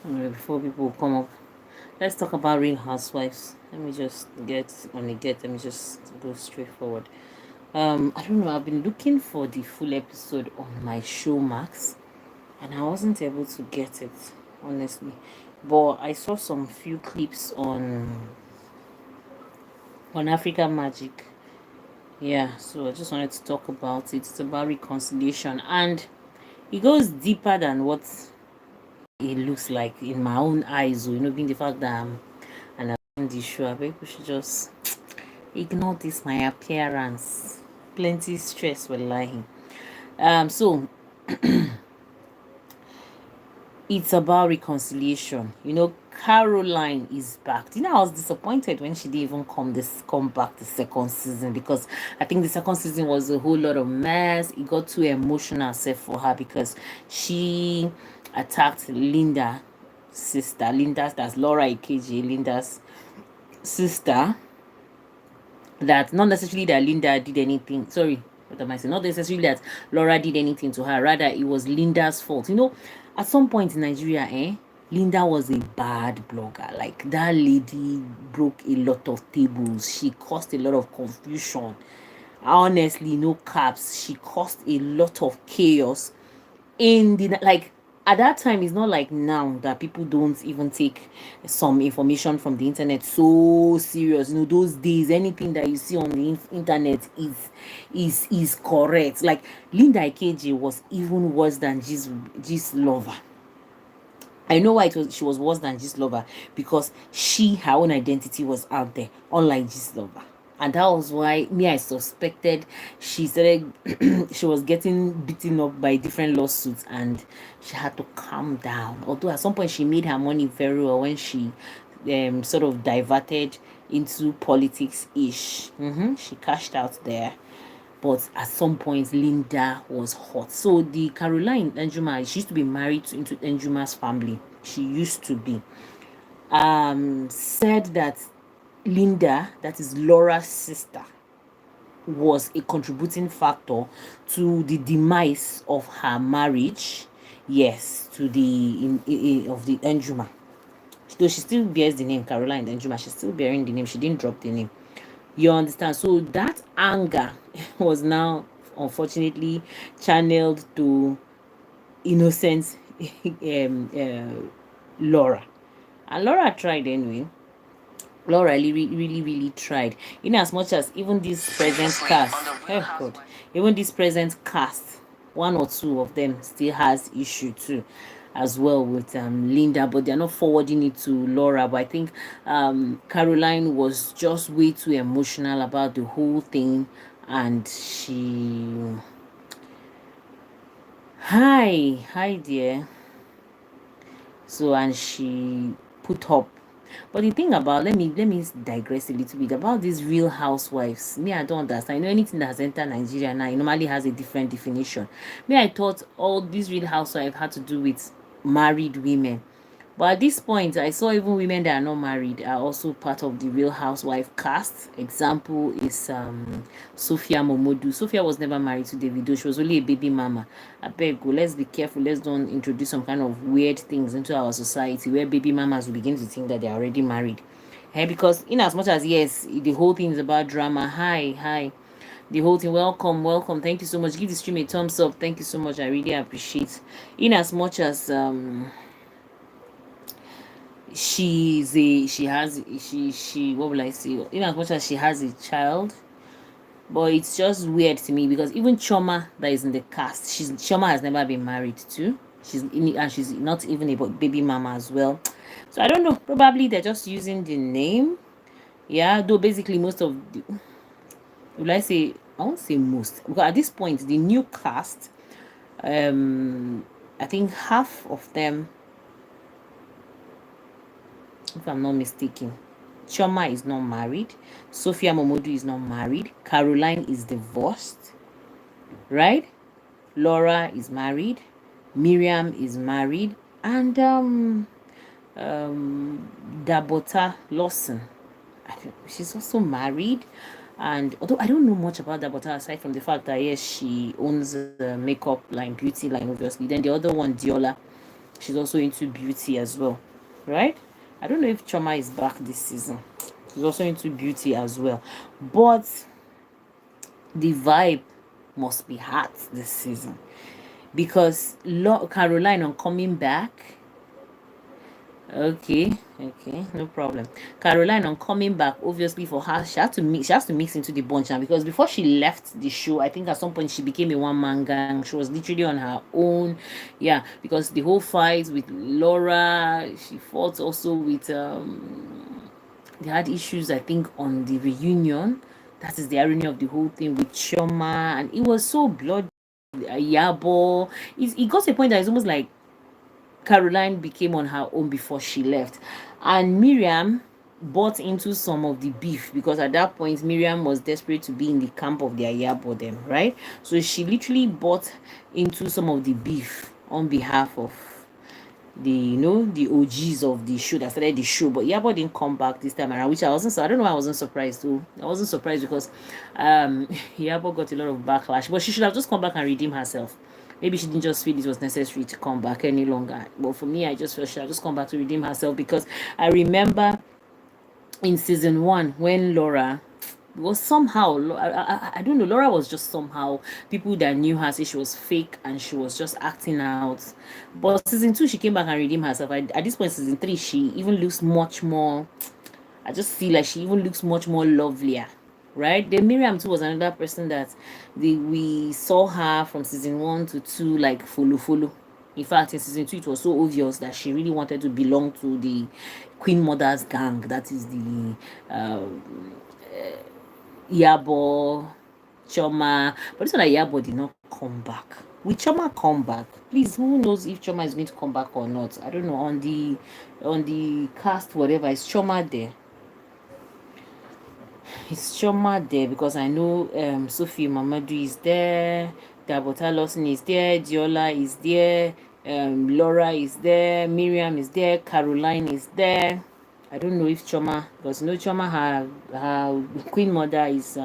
Before people come up, let's talk about Real Housewives. Let me just let me just go straight forward. I don't know, I've been looking for the full episode on my show Max, and I wasn't able to get it, honestly. But I saw some few clips on Africa Magic. Yeah, so I just wanted to talk about it. It's about reconciliation, and it goes deeper than what it looks like in my own eyes. Being the fact that I'm and I'm the show, I think we should just ignore this my appearance. Plenty stress with lying. So it's about reconciliation. Caroline is back. I was disappointed when she didn't even come back the second season, because I think the second season was a whole lot of mess. It got too emotional set for her because she attacked Linda sister. That's Laura Ikeji, Linda's sister. That not necessarily that Linda did anything. Sorry, what am I saying? Not necessarily that Laura did anything to her. Rather, it was Linda's fault. At some point in Nigeria, Linda was a bad blogger. Like, that lady broke a lot of tables. She caused a lot of confusion. Honestly, no caps. She caused a lot of chaos in the, like, at that time. It's not like now that people don't even take some information from the internet so serious. Those days, anything that you see on the internet is correct. Like, Linda Ikeji was even worse than G's lover. I know why she was worse than G's lover, because her own identity was out there, unlike G's lover. And that was why I suspected she started she was getting beaten up by different lawsuits, and she had to calm down. Although at some point she made her money very well when she sort of diverted into politics ish. She cashed out there. But at some point, Linda was hot. So the Caroline Enjuma, she used to be married into Enjuma's family. She used to be. Said that Linda, that is Laura's sister, was a contributing factor to the demise of her marriage. Yes, to the of the Enjuma. Though she still bears the name Caroline Enjuma, she's still bearing the name. She didn't drop the name. You understand? So that anger was now unfortunately channeled to innocent Laura. And Laura tried anyway. Laura really tried. In as much as even this present cast, oh God, even this present cast, one or two of them still has issue too, as well, with Linda, but they're not forwarding it to Laura. But I think Caroline was just way too emotional about the whole thing, and hi dear. So, and she put up. But the thing about, let me digress a little bit about these Real Housewives. Me, I don't understand. Anything that has entered Nigeria now, it normally has a different definition. I thought all these Real Housewives had to do with married women. But at this point, I saw even women that are not married are also part of the Real Housewife cast. Example is Sophia Momodu. Sophia was never married to Davido. She was only a baby mama. I beg you, let's be careful. Let's don't introduce some kind of weird things into our society where baby mamas will begin to think that they are already married. Because in as much as, yes, the whole thing is about drama. Hi. The whole thing, welcome. Thank you so much. Give the stream a thumbs up. Thank you so much. I really appreciate. In as much as she what will I say, in as much as she has a child, but it's just weird to me because even Choma that is in the cast, Choma has never been married to. And she's not even a baby mama as well. So I don't know, probably they're just using the name. Yeah, though basically most of the, will I say, I won't say most, because at this point the new cast, I think half of them, if I'm not mistaken, Choma is not married, Sophia Momodu is not married, Caroline is divorced, right? Laura is married, Miriam is married, and Dabota Lawson, she's also married. And although I don't know much about Dabota aside from the fact that, yes, she owns a makeup line, beauty line, obviously. Then the other one, Adeola, she's also into beauty as well, right? I don't know if Choma is back this season. She's also into beauty as well, but the vibe must be hot this season because Caroline on coming back. Okay, no problem. Caroline on coming back, obviously for her, she has to mix into the bunch now, because before she left the show, I think at some point she became a one-man gang. She was literally on her own. Yeah, because the whole fight with Laura, she fought also with they had issues, I think, on the reunion. That is the irony of the whole thing with Chioma, and it was so bloody. Yabo, it got to a point that it's almost like Caroline became on her own before she left, and Miriam bought into some of the beef, because at that point Miriam was desperate to be in the camp of their Yabo them, right? So she literally bought into some of the beef on behalf of the OGs of the show that started the show. But Yabo didn't come back this time around, which I wasn't, so I don't know why I wasn't surprised too. I wasn't surprised because Yabo got a lot of backlash, but she should have just come back and redeem herself. Maybe she didn't just feel it was necessary to come back any longer. But for me, I just felt she had just come back to redeem herself, because I remember in season 1 when Laura was somehow, I don't know, Laura was just somehow, people that knew her say she was fake and she was just acting out. But season 2 she came back and redeemed herself. At this point, season 3, she even looks much more, I just feel like she even looks much more lovelier, right? Then Miriam too was another person that we saw her from season 1 to 2 like follow. In fact, in season 2 it was so obvious that she really wanted to belong to the Queen Mother's gang. That is the Yabo, Choma. But this one, that Yabo did not come back. Will Choma come back? Please, who knows if Choma is going to come back or not? I don't know. On the cast, whatever, is Choma there? Is Choma there? Because I know Sophia Momodu is there, Dabota Lawson is there, Adeola is there, Laura is there, Miriam is there, Caroline is there. I don't know if Choma, because Choma, her queen mother is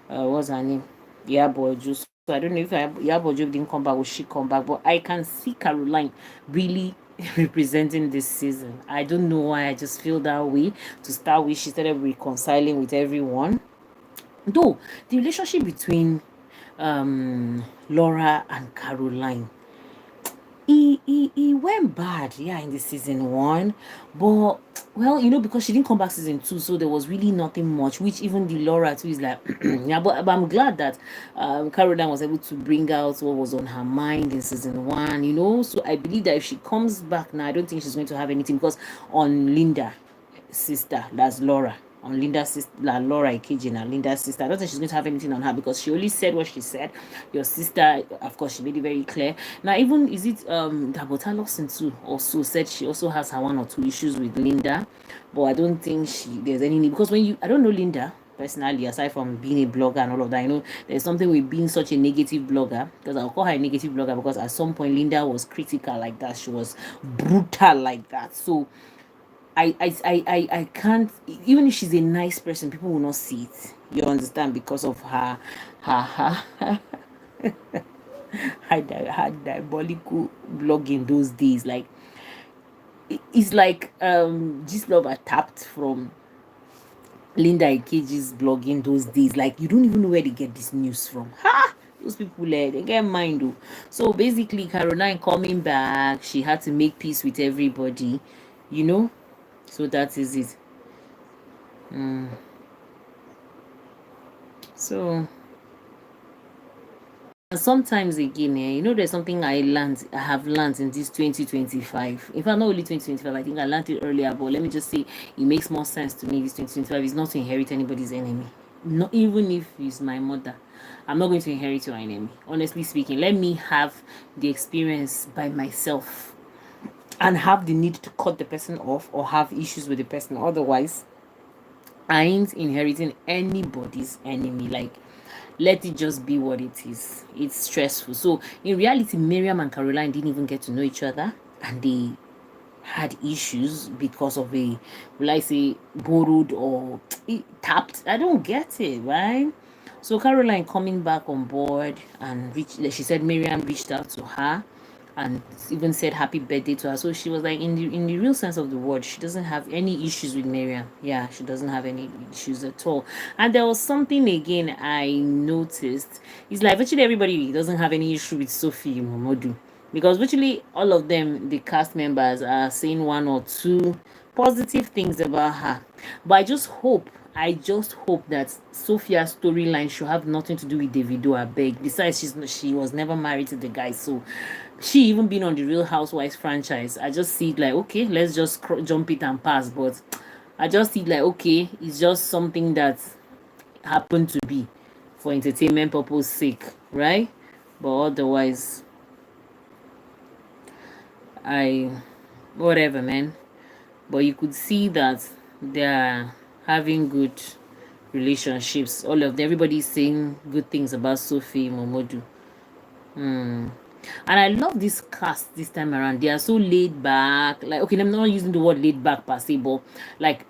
what's her name? Yabo. So I don't know if Yabo didn't come back, will she come back? But I can see Caroline really representing this season. I don't know why, I just feel that way. To start with, she started reconciling with everyone. Though the relationship between Laura and Caroline, he went bad, yeah, in the season 1, but well, because she didn't come back season 2, so there was really nothing much, which even the Laura too is like yeah, but I'm glad that Caroline was able to bring out what was on her mind in season 1, so I believe that if she comes back now, I don't think she's going to have anything, because on Linda sister, that's Laura, on Linda's sister, Laura Ikeji, and Linda's sister, I don't think she's going to have anything on her, because she only said what she said. Your sister, of course, she made it very clear. Now, even is it Dabota Lawson too also said she also has her 1 or 2 issues with Linda, but I don't think there's any need, because I don't know Linda personally, aside from being a blogger and all of that. There's something with being such a negative blogger, because I'll call her a negative blogger, because at some point Linda was critical like that, she was brutal like that. So I can't, even if she's a nice person, people will not see it. You understand? Because of her her diabolical blog in those days. Like it's like this love are tapped from Linda Ikeji's blog in those days. Like, you don't even know where they get this news from. Those people, they get mind though. So basically, Caroline coming back, she had to make peace with everybody, so that is it. So sometimes again, there's something I have learned in this 2025. In fact, not only 2025, I think I learned it earlier, but let me just say it makes more sense to me. This 2025 is not to inherit anybody's enemy. Not even if it's my mother. I'm not going to inherit your enemy. Honestly speaking, let me have the experience by myself and have the need to cut the person off or have issues with the person. Otherwise, I ain't inheriting anybody's enemy. Like, let it just be what it is. It's stressful. So in reality, Miriam and Caroline didn't even get to know each other, and they had issues because of will I say, borrowed or tapped. I don't get it, right? So Caroline coming back on board, and she said Miriam reached out to her and even said happy birthday to her. So she was like, in the real sense of the word, she doesn't have any issues with Miriam. Yeah, she doesn't have any issues at all. And there was something again I noticed. It's like virtually everybody doesn't have any issue with Sophie Momodu, because virtually all of them, the cast members, are saying one or two positive things about her. But I just hope that Sophia's storyline should have nothing to do with Davido. I beg. Besides, she was never married to the guy, so she even been on the Real Housewives franchise. I just see it like, okay, let's just jump it and pass. But I just see it like, okay, it's just something that happened to be for entertainment purpose sake, right? But otherwise, I whatever, man. But you could see that they're having good relationships. All of them, everybody's saying good things about Sophie Momodu. And I love this cast this time around. They are so laid back. Like, okay, I'm not using the word laid back per se, but like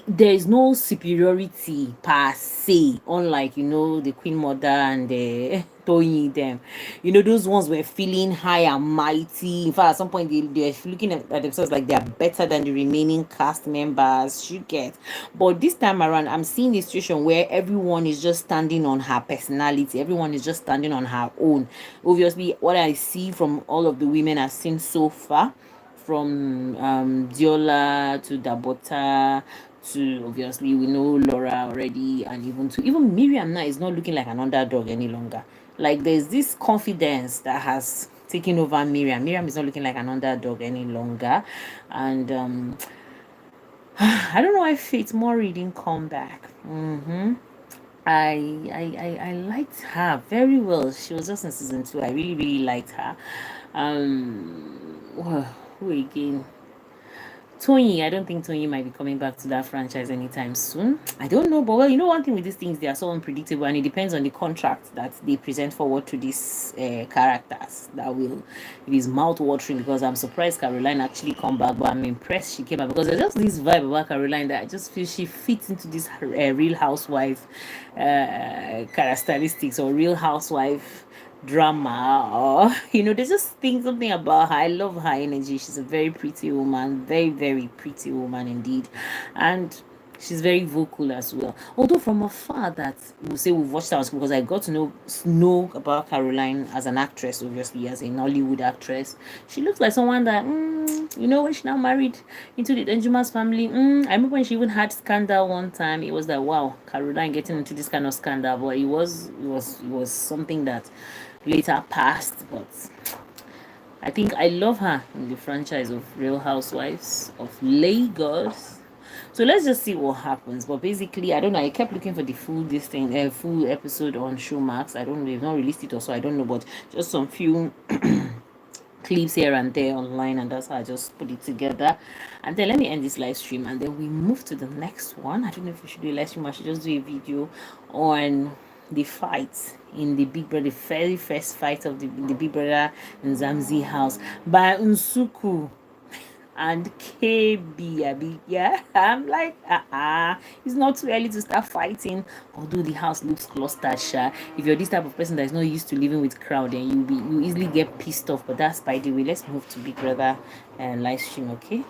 there is no superiority per se, unlike the Queen Mother and the Toyin them. Those ones were feeling high and mighty. In fact, at some point they're looking at themselves like they are better than the remaining cast members. You get, but this time around, I'm seeing a situation where everyone is just standing on her personality. Everyone is just standing on her own. Obviously, what I see from all of the women I've seen so far, from Adeola to Dabota to, obviously we know Laura already, and even Miriam now is not looking like an underdog any longer. Like, there's this confidence that has taken over Miriam. Miriam is not looking like an underdog any longer, and I don't know why Faith Murray didn't come back. I liked her very well. She was just in season 2. I really really liked her. Who again? Tony, I don't think Tony might be coming back to that franchise anytime soon. I don't know, but well, one thing with these things, they are so unpredictable, and it depends on the contract that they present forward to these characters. It is mouth watering, because I'm surprised Caroline actually come back, but I'm impressed she came back, because there's just this vibe about Caroline that I just feel she fits into this Real Housewife characteristics, or Real Housewife drama, or there's just something about her. I love her energy. She's a very pretty woman, very very pretty woman indeed, and she's very vocal as well. Although from afar, that we'll say we've watched her on screen, because I got to know about Caroline as an actress, obviously as a Nollywood actress. She looks like someone that when she now married into the Danjuma's family. I remember when she even had scandal one time. It was like, wow, Caroline getting into this kind of scandal, but it was something that later passed. But I think I love her in the franchise of Real Housewives of Lagos. So let's just see what happens. But basically, I don't know. I kept looking for the full episode on Showmax. I don't know. They've not released it, or so I don't know. But just some few clips here and there online, and that's how I just put it together. And then let me end this live stream, and then we move to the next one. I don't know if we should do a live stream. I should just do a video on the fight in the Big Brother, the very first fight of the Big Brother in Zamzi house by Nsuku and KB. Yeah, I'm like, it's not too early to start fighting. Although the house looks clustered, if you're this type of person that is not used to living with crowd, then you easily get pissed off. But that's by the way. Let's move to Big Brother and live stream, okay?